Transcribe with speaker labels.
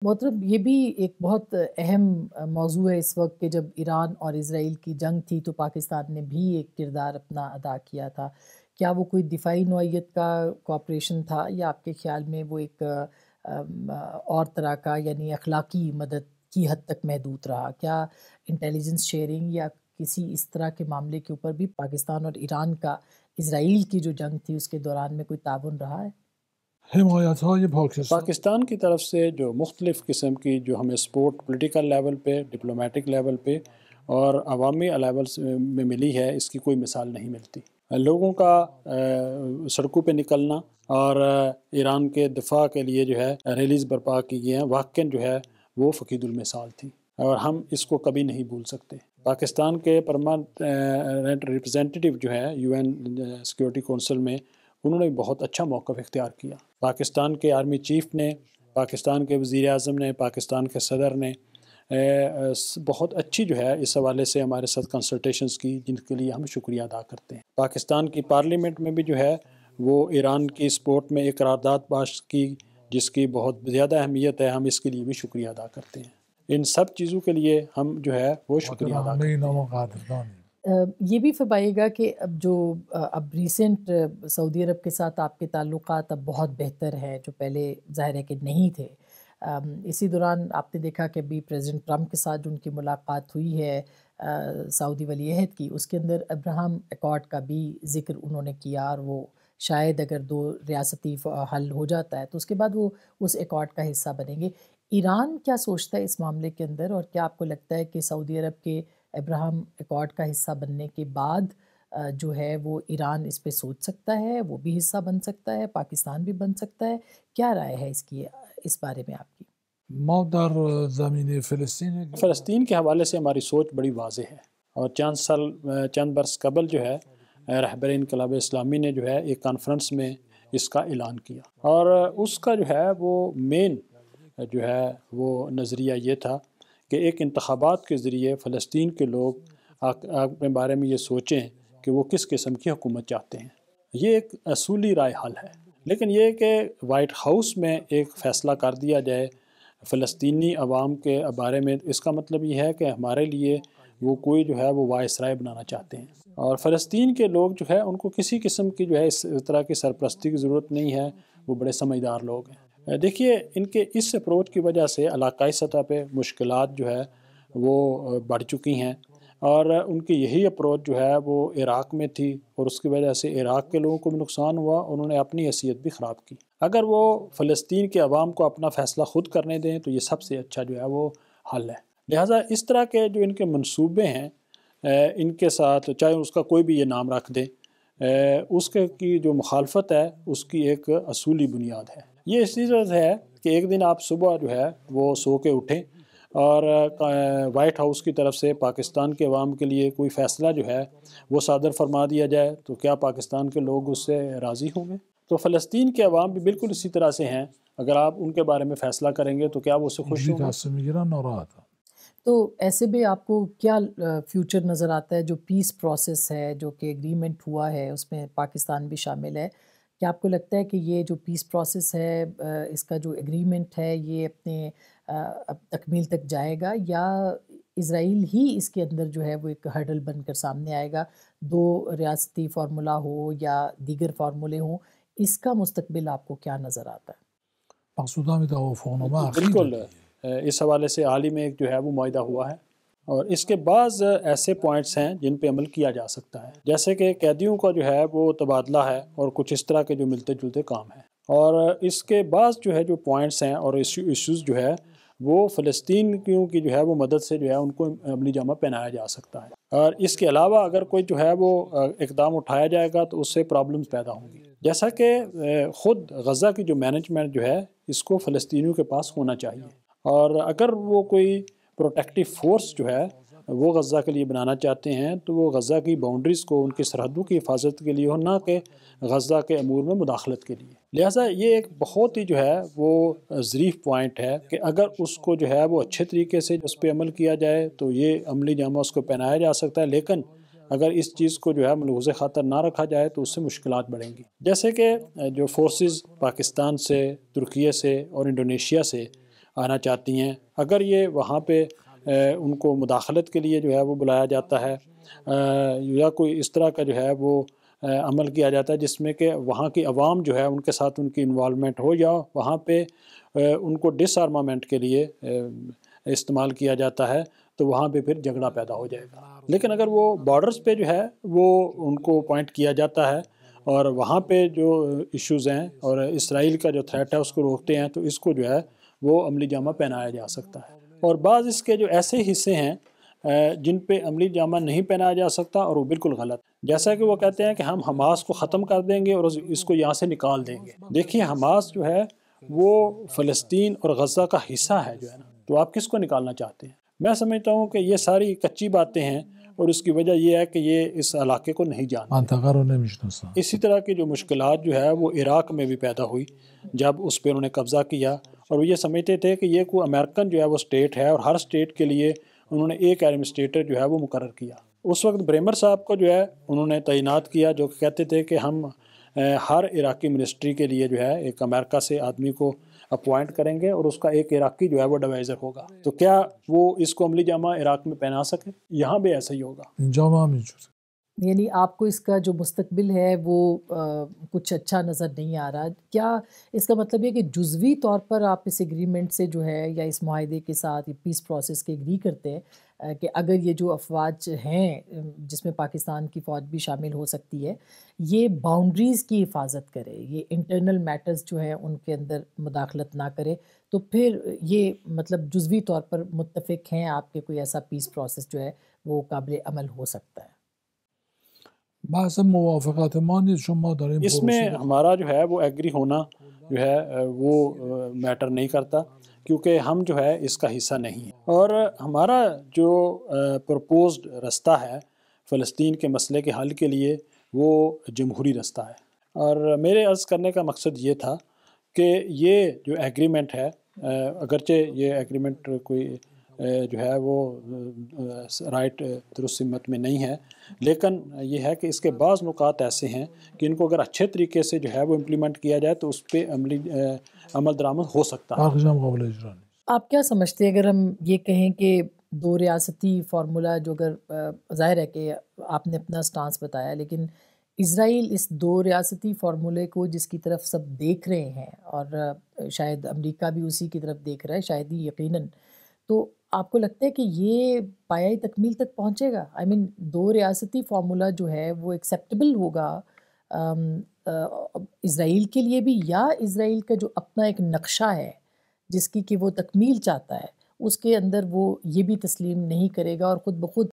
Speaker 1: محترم یہ بھی ایک بہت اہم موضوع ہے اس وقت کہ جب ایران اور اسرائیل کی جنگ تھی تو پاکستان نے بھی ایک کردار اپنا ادا کیا تھا۔ کیا وہ کوئی دفاعی نوعیت کا کوآپریشن تھا یا آپ کے خیال میں وہ ایک اور طرح کا یعنی اخلاقی مدد کی حد تک محدود رہا؟ کیا انٹیلیجنس شیئرنگ یا کسی اس طرح کے معاملے کے اوپر بھی پاکستان اور ایران کا اسرائیل کی جو جنگ تھی اس کے دوران میں کوئی تعاون رہا ہے؟
Speaker 2: حمایت‌های پاکستان
Speaker 3: پاکستان کی طرف سے جو مختلف قسم کی جو ہمیں سپورٹ پولیٹیکل لیول پہ، ڈپلومیٹک لیول پہ اور عوامی لیول میں ملی ہے، اس کی کوئی مثال نہیں ملتی۔ لوگوں کا سڑکوں پہ نکلنا اور ایران کے دفاع کے لیے جو ہے ریلیز برپا کی گئی ہیں، واقعاً جو ہے وہ فقید المثال تھی اور ہم اس کو کبھی نہیں بھول سکتے۔ پاکستان کے پرماننٹ ریپرزینٹیٹیو جو ہے یو این سیکورٹی کونسل میں، انہوں نے بہت اچھا موقف اختیار کیا۔ پاکستان کے آرمی چیف نے، پاکستان کے وزیر اعظم نے، پاکستان کے صدر نے بہت اچھی جو ہے اس حوالے سے ہمارے ساتھ کنسلٹیشنز کی، جن کے لیے ہم شکریہ ادا کرتے ہیں۔ پاکستان کی پارلیمنٹ میں بھی جو ہے وہ ایران کی سپورٹ میں ایک قرارداد پاس کی، جس کی بہت زیادہ اہمیت ہے، ہم اس کے لیے بھی شکریہ ادا کرتے ہیں۔ ان سب چیزوں کے لیے ہم جو ہے وہ شکریہ ادا کرتے ہیں۔
Speaker 1: یہ بھی فرمائیے گا کہ اب ریسنٹ سعودی عرب کے ساتھ آپ کے تعلقات اب بہت بہتر ہیں، جو پہلے ظاہر ہے کہ نہیں تھے۔ اسی دوران آپ نے دیکھا کہ ابھی پریزیڈنٹ ٹرمپ کے ساتھ جو ان کی ملاقات ہوئی ہے سعودی ولی عہد کی، اس کے اندر ابراہم ایکارڈ کا بھی ذکر انہوں نے کیا، اور وہ شاید اگر 2 ریاستی حل ہو جاتا ہے تو اس کے بعد وہ اس ایکارڈ کا حصہ بنیں گے۔ ایران کیا سوچتا ہے اس معاملے کے اندر، اور کیا آپ کو لگتا ہے کہ سعودی عرب کے ابراہم ایکارڈ کا حصہ بننے کے بعد جو ہے وہ ایران اس پہ سوچ سکتا ہے، وہ بھی حصہ بن سکتا ہے، پاکستان بھی بن سکتا ہے؟ کیا رائے ہے اس بارے میں آپ کی؟
Speaker 2: ما در زمین
Speaker 3: فلسطین کے حوالے سے ہماری سوچ بڑی واضح ہے، اور چند برس قبل جو ہے رہبر انقلاب اسلامی نے جو ہے ایک کانفرنس میں اس کا اعلان کیا، اور اس کا جو ہے وہ مین جو ہے وہ نظریہ یہ تھا کہ ایک انتخابات کے ذریعے فلسطین کے لوگ اپنے بارے میں یہ سوچیں کہ وہ کس قسم کی حکومت چاہتے ہیں۔ یہ ایک اصولی رائے حل ہے، لیکن یہ کہ وائٹ ہاؤس میں ایک فیصلہ کر دیا جائے فلسطینی عوام کے بارے میں، اس کا مطلب یہ ہے کہ ہمارے لیے وہ کوئی جو ہے وہ وائس رائے بنانا چاہتے ہیں، اور فلسطین کے لوگ جو ہے ان کو کسی قسم کی جو ہے اس طرح کی سرپرستی کی ضرورت نہیں ہے، وہ بڑے سمجھدار لوگ ہیں۔ دیکھیے، ان کے اس اپروچ کی وجہ سے علاقائی سطح پہ مشکلات جو ہے وہ بڑھ چکی ہیں، اور ان کی یہی اپروچ جو ہے وہ عراق میں تھی، اور اس کی وجہ سے عراق کے لوگوں کو بھی نقصان ہوا، انہوں نے اپنی حیثیت بھی خراب کی۔ اگر وہ فلسطین کے عوام کو اپنا فیصلہ خود کرنے دیں تو یہ سب سے اچھا جو ہے وہ حل ہے۔ لہٰذا اس طرح کے جو ان کے منصوبے ہیں، ان کے ساتھ چاہے اس کا کوئی بھی یہ نام رکھ دیں، اس کی جو مخالفت ہے اس کی ایک اصولی بنیاد ہے۔ یہ اس چیز ہے کہ ایک دن آپ صبح جو ہے وہ سو کے اٹھیں اور وائٹ ہاؤس کی طرف سے پاکستان کے عوام کے لیے کوئی فیصلہ جو ہے وہ صادر فرما دیا جائے، تو کیا پاکستان کے لوگ اس سے راضی ہوں گے؟ تو فلسطین کے عوام بھی بالکل اسی طرح سے ہیں، اگر آپ ان کے بارے میں فیصلہ کریں گے تو کیا وہ اس سے خوش ہوں گے؟
Speaker 1: تو ایسے میں آپ کو کیا فیوچر نظر آتا ہے؟ جو پیس پروسیس ہے، جو کہ ایگریمنٹ ہوا ہے، اس میں پاکستان بھی شامل ہے، کیا آپ کو لگتا ہے کہ یہ جو پیس پروسیس ہے، اس کا جو ایگریمنٹ ہے، یہ اپنے تکمیل تک جائے گا، یا اسرائیل ہی اس کے اندر جو ہے وہ ایک ہرڈل بن کر سامنے آئے گا؟ 2 ریاستی فارمولہ ہو یا دیگر فارمولے ہوں، اس کا مستقبل آپ کو کیا نظر آتا ہے؟
Speaker 3: بالکل، اس حوالے سے حال ہی میں ایک جو ہے وہ معاہدہ ہوا ہے، اور اس کے بعض ایسے پوائنٹس ہیں جن پہ عمل کیا جا سکتا ہے، جیسے کہ قیدیوں کا جو ہے وہ تبادلہ ہے، اور کچھ اس طرح کے جو ملتے جلتے کام ہیں، اور اس کے بعض جو ہے جو پوائنٹس ہیں اور ایشوز جو ہے وہ فلسطینیوں کی جو ہے وہ مدد سے جو ہے ان کو عملی جامہ پہنایا جا سکتا ہے، اور اس کے علاوہ اگر کوئی جو ہے وہ اقدام اٹھایا جائے گا تو اس سے پرابلمز پیدا ہوں گی، جیسا کہ خود غزہ کی جو مینجمنٹ جو ہے اس کو فلسطینیوں کے پاس ہونا چاہیے، اور اگر وہ کوئی پروٹیکٹیو فورس جو ہے وہ غزہ کے لیے بنانا چاہتے ہیں تو وہ غزہ کی باؤنڈریز کو، ان کی سرحدوں کی حفاظت کے لیے ہو، نہ کہ غزہ کے امور میں مداخلت کے لیے۔ لہٰذا یہ ایک بہت ہی جو ہے وہ ظریف پوائنٹ ہے کہ اگر اس کو جو ہے وہ اچھے طریقے سے اس پہ عمل کیا جائے تو یہ عملی جامہ اس کو پہنایا جا سکتا ہے، لیکن اگر اس چیز کو جو ہے ملحوظ خاطر نہ رکھا جائے تو اس سے مشکلات بڑھیں گی، جیسے کہ جو فورسز پاکستان سے، ترکیے سے اور انڈونیشیا سے آنا چاہتی ہیں، اگر یہ وہاں پہ ان کو مداخلت کے لیے جو ہے وہ بلایا جاتا ہے یا کوئی اس طرح کا جو ہے وہ عمل کیا جاتا ہے جس میں کہ وہاں کی عوام جو ہے ان کے ساتھ ان کی انوالومنٹ ہو، یا وہاں پہ ان کو ڈس آرمامنٹ کے لیے استعمال کیا جاتا ہے، تو وہاں پہ پھر جھگڑا پیدا ہو جائے گا۔ لیکن اگر وہ بارڈرز پہ جو ہے وہ ان کو پوائنٹ کیا جاتا ہے اور وہاں پہ جو ایشوز ہیں اور اسرائیل کا جو تھریٹ ہے اس کو روکتے ہیں، تو اس کو جو ہے وہ عملی جامہ پہنایا جا سکتا ہے۔ اور بعض اس کے جو ایسے حصے ہیں جن پہ عملی جامہ نہیں پہنایا جا سکتا اور وہ بالکل غلط، جیسا کہ وہ کہتے ہیں کہ ہم حماس کو ختم کر دیں گے اور اس کو یہاں سے نکال دیں گے۔ دیکھیے حماس جو ہے وہ فلسطین اور غزہ کا حصہ ہے جو ہے نا، تو آپ کس کو نکالنا چاہتے ہیں؟ میں سمجھتا ہوں کہ یہ ساری کچی باتیں ہیں اور اس کی وجہ یہ ہے کہ یہ اس علاقے کو نہیں جانتے۔
Speaker 2: منطقه رو نمیشناسن.
Speaker 3: اسی طرح کی جو مشکلات جو ہے وہ عراق میں بھی پیدا ہوئی جب اس پہ انہوں نے قبضہ کیا، اور وہ یہ سمجھتے تھے کہ یہ کوئی امریکن جو ہے وہ اسٹیٹ ہے اور ہر اسٹیٹ کے لیے انہوں نے ایک ایڈمنسٹریٹر جو ہے وہ مقرر کیا۔ اس وقت بریمر صاحب کو جو ہے انہوں نے تعینات کیا، جو کہتے تھے کہ ہم ہر عراقی منسٹری کے لیے جو ہے ایک امریکہ سے آدمی کو اپوائنٹ کریں گے اور اس کا ایک عراقی جو ہے وہ ایڈوائزر ہوگا۔ تو کیا وہ اس کو عملی جامہ عراق میں پہنا سکے؟ یہاں بھی ایسا ہی ہوگا۔
Speaker 2: اینجا هم همینجوره.
Speaker 1: یعنی آپ کو اس کا جو مستقبل ہے وہ کچھ اچھا نظر نہیں آ رہا۔ کیا اس کا مطلب یہ کہ جزوی طور پر آپ اس ایگریمنٹ سے جو ہے یا اس معاہدے کے ساتھ پیس پروسیس کے ایگری کرتے ہیں کہ اگر یہ جو افواج ہیں جس میں پاکستان کی فوج بھی شامل ہو سکتی ہے، یہ باؤنڈریز کی حفاظت کرے، یہ انٹرنل میٹرز جو ہیں ان کے اندر مداخلت نہ کرے، تو پھر یہ مطلب جزوی طور پر متفق ہیں آپ کے کوئی ایسا پیس پروسیس جو ہے وہ قابل عمل ہو سکتا ہے؟
Speaker 2: بحث موافقت ما نیست، چون ما داریم
Speaker 3: اس میں ہمارا جو ہے وہ ایگری ہونا جو ہے وہ میٹر نہیں کرتا، کیونکہ ہم جو ہے اس کا حصہ نہیں ہیں، اور ہمارا جو پرپوزڈ رستہ ہے فلسطین کے مسئلے کے حل کے لیے وہ جمہوری رستہ ہے۔ اور میرے عرض کرنے کا مقصد یہ تھا کہ یہ جو ایگریمنٹ ہے، اگرچہ یہ ایگریمنٹ کوئی جو ہے وہ رائٹ درست سمت میں نہیں ہے، لیکن یہ ہے کہ اس کے بعض نکات ایسے ہیں کہ ان کو اگر اچھے طریقے سے جو ہے وہ امپلیمنٹ کیا جائے تو اس پہ عمل درآمد ہو سکتا ہے۔
Speaker 2: برخیش هم قابل اجرا نیست.
Speaker 1: آپ کیا سمجھتے ہیں اگر ہم یہ کہیں کہ دو ریاستی فارمولہ جو اگر ظاہر ہے کہ آپ نے اپنا سٹانس بتایا، لیکن اسرائیل اس دو ریاستی فارمولے کو جس کی طرف سب دیکھ رہے ہیں اور شاید امریکہ بھی اسی کی طرف دیکھ رہا ہے، شاید ہی یقیناً، تو آپ کو لگتا ہے کہ یہ پایۂ تکمیل تک پہنچے گا؟ آئی مین دو ریاستی فارمولہ جو ہے وہ ایکسیپٹیبل ہوگا اسرائیل کے لیے بھی، یا اسرائیل کا جو اپنا ایک نقشہ ہے جس کی کہ وہ تکمیل چاہتا ہے اس کے اندر وہ یہ بھی تسلیم نہیں کرے گا اور خود بخود